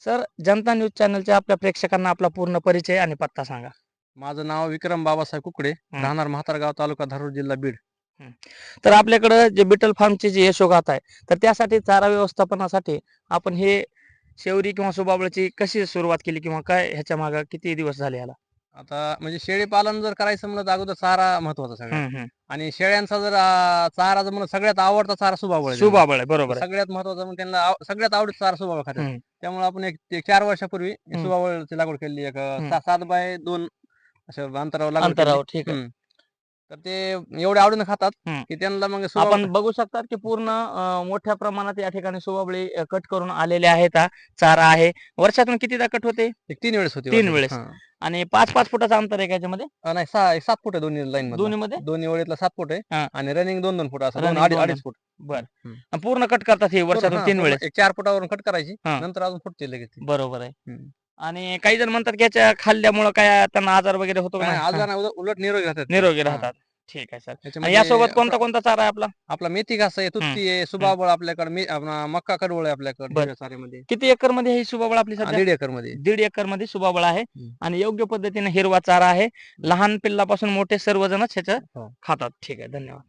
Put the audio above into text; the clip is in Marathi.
सर, जनता न्यूज चॅनलच्या आपल्या प्रेक्षकांना आपला पूर्ण परिचय आणि पत्ता सांगा. माझं नाव विक्रम बाबासाहेब कुकडे, राहणार म्हातारगाव, तालुका धारूर, जिल्हा बीड. तर आपल्याकडे जे बिटल फार्मची जी यशोगाथा आहे, तर त्यासाठी चारा व्यवस्थापनासाठी आपण हे शेवरी किंवा सुबाबळची कशी सुरुवात केली किंवा काय ह्याच्या मागे किती दिवस झाले याला? आता म्हणजे शेळी पालन जर करायचं म्हणलं तर अगोदर चारा महत्वाचा सगळ्यात. हम्म, हम्म. आणि शेळ्यांचा जर चारा जर म्हणलं सगळ्यात आवडता चारा सुबाबळ आहे त्यांना. सुबाबळ आहे, बरोबर आहे. सगळ्यात महत्वाचं म्हणजे त्यांना सगळ्यात आवडता चारा सुबाबळ खातात. हम्म, त्यामुळे आपण एक 4 वर्षापूर्वी हम्म. सुबाबळची लागवड केली. एक हम्म. 7 बाय 2 अशा अंतरावर लागवड केली. अंतरावर, ठीक आहे. तर ते एवढ्या आवडीनं खातात हम्म. की त्यांना मग आपण बघू शकतात की पूर्ण मोठ्या प्रमाणात या ठिकाणी सुबाबळी कट करून आलेले आहेत. हा चारा आहे. वर्षातून कितीदा कट होते? एक 3 वेळेस होती 3 वर्षातून. वेळेस. आणि 5-5 फुटाचं अंतर आहे का याच्यामध्ये? नाही 7 फूट आहे दोन्ही लाईन मधला. दोन्ही मध्ये दोन्ही ओळीतला 7 फूट आहे. हा. आणि रनिंग 2-2 फूट असं Running 2-2.5 फूट. बर. हम्म. पूर्ण कट करतात हे वर्षातून 3 वेळेस? एक 4 फुटावरून कट करायची, हा. नंतर अजून फुटते लगेच ती. बरोबर आहे. हम्म. आणि काही जण म्हणतात की याच्या खाल्ल्यामुळे काय त्यांना आजार वगैरे होतो का काय नाही? आजार नाही, उलट निरोगी राहतात ते. निरोगी हा. राहतात. ठीक आहे सर. आणि याच्यामध्ये यासोबत कोणता कोणता चारा आहे आपला? आपला मेथी घास आहे, तुत्ती आहे, सुबाबळ आपल्याकडे, मक्का कडवळ आहे आपल्याकडे बर. हिरव्या चाऱ्यामध्ये. किती एकर मध्ये ही सुबाबळ आपली सध्या? 1.5 एकर मध्ये. 1.5 एकर मध्ये सुबाबळ आहे. हम्म. आणि योग्य पद्धतीने हिरवा चारा आहे. लहान पिल्लापासून मोठे सर्वजणच ह्याचं हो. खातात. ठीक आहे, धन्यवाद.